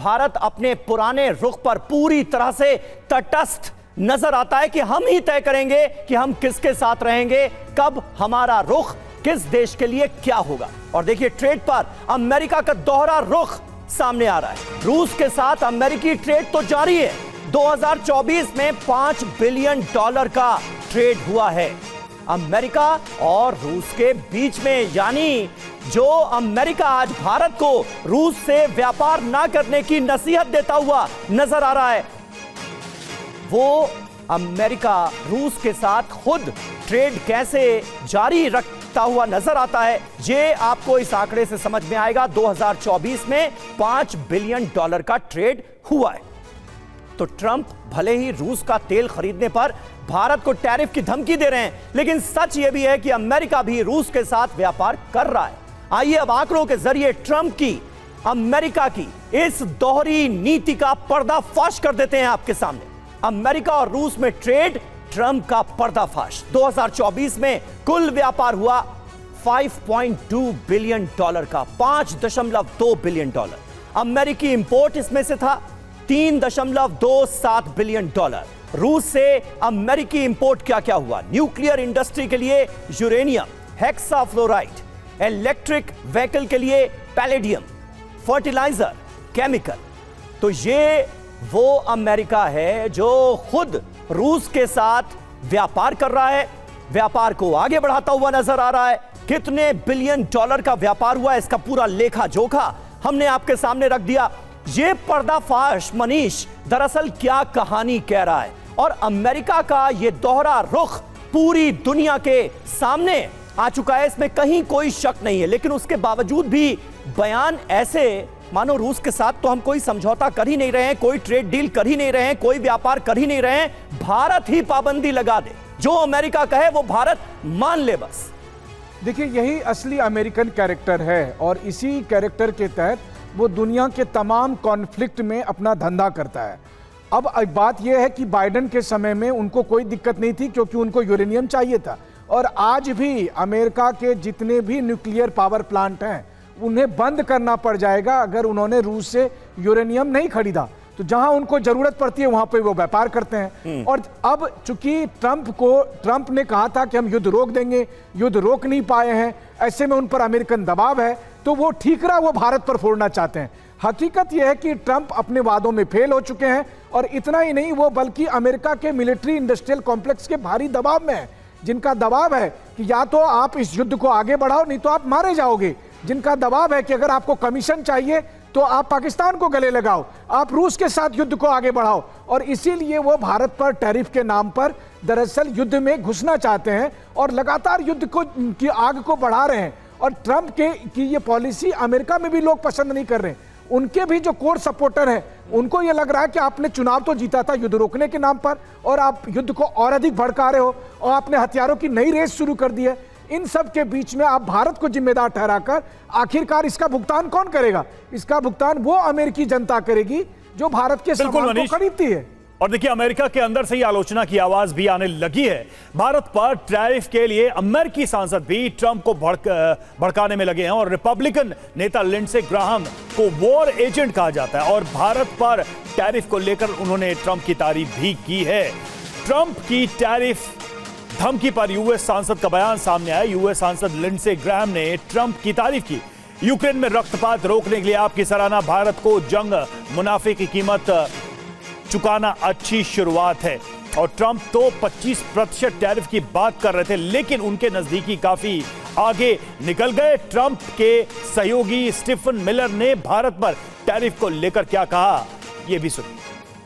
भारत अपने पुराने रुख पर पूरी तरह से तटस्थ नजर आता है कि हम ही तय करेंगे कि हम किसके साथ रहेंगे, कब हमारा रुख किस देश के लिए क्या होगा। और देखिए, ट्रेड पर अमेरिका का दोहरा रुख सामने आ रहा है। रूस के साथ अमेरिकी ट्रेड तो जारी है। 2024 में $5 बिलियन का ट्रेड हुआ है अमेरिका और रूस के बीच में। यानी जो अमेरिका आज भारत को रूस से व्यापार ना करने की नसीहत देता हुआ नजर आ रहा है, वो अमेरिका रूस के साथ खुद ट्रेड कैसे जारी रखता हुआ नजर आता है, ये आपको इस आंकड़े से समझ में आएगा। 2024 में $5 बिलियन का ट्रेड हुआ है। तो ट्रंप भले ही रूस का तेल खरीदने पर भारत को टैरिफ की धमकी दे रहे हैं, लेकिन सच यह भी है कि अमेरिका भी रूस के साथ व्यापार कर रहा है। आइए अब आंकड़ों के जरिए ट्रंप की, अमेरिका की इस दोहरी नीति का पर्दाफाश कर देते हैं आपके सामने। अमेरिका और रूस में ट्रेड, ट्रंप का पर्दाफाश। 2024 में कुल व्यापार हुआ $5.2 बिलियन का, $5.2 बिलियन। अमेरिकी इंपोर्ट इसमें से था $3.27 बिलियन। रूस से अमेरिकी इंपोर्ट क्या क्या हुआ? न्यूक्लियर इंडस्ट्री के लिए यूरेनियम, हेक्साफ्लोराइड, इलेक्ट्रिक व्हीकल के लिए पैलेडियम, फर्टिलाइजर, केमिकल। तो ये वो अमेरिका है जो खुद रूस के साथ व्यापार कर रहा है, व्यापार को आगे बढ़ाता हुआ नजर आ रहा है। कितने बिलियन डॉलर का व्यापार हुआ, इसका पूरा लेखा जोखा हमने आपके सामने रख दिया। ये पर्दाफाश, मनीष, दरअसल क्या कहानी कह रहा है, और अमेरिका का ये दोहरा रुख पूरी दुनिया के सामने आ चुका है, इसमें कहीं कोई शक नहीं है। लेकिन उसके बावजूद भी बयान ऐसे मानो रूस के साथ तो हम कोई समझौता कर ही नहीं रहे हैं, कोई ट्रेड डील कर ही नहीं रहे हैं, कोई व्यापार कर ही नहीं रहे हैं, भारत ही पाबंदी लगा दे, जो अमेरिका कहे वो भारत मान ले बस। देखिए, यही असली अमेरिकन कैरेक्टर है और इसी कैरेक्टर के तहत वो दुनिया के तमाम कॉन्फ्लिक्ट में अपना धंधा करता है। अब बात यह है कि बाइडेन के समय में उनको कोई दिक्कत नहीं थी क्योंकि उनको यूरेनियम चाहिए था, और आज भी अमेरिका के जितने भी न्यूक्लियर पावर प्लांट हैं उन्हें बंद करना पड़ जाएगा अगर उन्होंने रूस से यूरेनियम नहीं खरीदा। तो जहां उनको जरूरत पड़ती है वहां पे वो व्यापार करते हैं। और अब चूंकि ट्रंप ने कहा था कि हम युद्ध रोक देंगे, युद्ध रोक नहीं पाए हैं, ऐसे में उन पर अमेरिकन दबाव है, तो वो ठीकरा वो भारत पर फोड़ना चाहते हैं। हकीकत यह है कि ट्रंप अपने वादों में फेल हो चुके हैं, और इतना ही नहीं, वो बल्कि अमेरिका के मिलिट्री इंडस्ट्रियल कॉम्प्लेक्स के भारी दबाव में है, जिनका दबाव है कि या तो आप इस युद्ध को आगे बढ़ाओ नहीं तो आप मारे जाओगे, जिनका दबाव है कि अगर आपको कमीशन चाहिए तो आप पाकिस्तान को गले लगाओ, आप रूस के साथ युद्ध को आगे बढ़ाओ। और इसीलिए वो भारत पर टैरिफ के नाम पर दरअसल युद्ध में घुसना चाहते हैं और लगातार युद्ध की आग को बढ़ा रहे हैं। और ट्रंप की ये पॉलिसी अमेरिका में भी लोग पसंद नहीं कर रहे हैं। उनके भी जो कोर सपोर्टर हैं उनको ये लग रहा है कि आपने चुनाव तो जीता था युद्ध रोकने के नाम पर, और आप युद्ध को और अधिक भड़का रहे हो, और आपने हथियारों की नई रेस शुरू कर दी है। इन सब के बीच में आप भारत को जिम्मेदार ठहराकर आखिरकार इसका भुगतान कौन करेगा? इसका भुगतान वो अमेरिकी जनता करेगी जो भारत के सामान को खरीदती है। और देखिए, अमेरिका के अंदर से ही आलोचना की आवाज भी आने लगी है। भारत पर टैरिफ के लिए अमेरिकी सांसद भी ट्रंप को भड़काने में लगे हैं, और रिपब्लिकन नेता लिंडसे ग्राहम को वॉर एजेंट कहा जाता है, और भारत पर टैरिफ को लेकर उन्होंने ट्रंप की तारीफ भी की है। ट्रंप की टैरिफ धमकी पर यूएस सांसद का बयान सामने आया। यूएस सांसद लिंडसे ग्राहम ने ट्रंप की तारीफ की। यूक्रेन में रक्तपात रोकने के लिए आपकी सराहना, भारत को जंग मुनाफे की कीमत चुकाना अच्छी शुरुआत है। और ट्रंप तो 25% टैरिफ की बात कर रहे थे, लेकिन उनके नजदीकी काफी आगे निकल गए। ट्रंप के सहयोगी स्टीफन मिलर ने भारत पर टैरिफ को लेकर क्या कहा, यह भी सुनिए।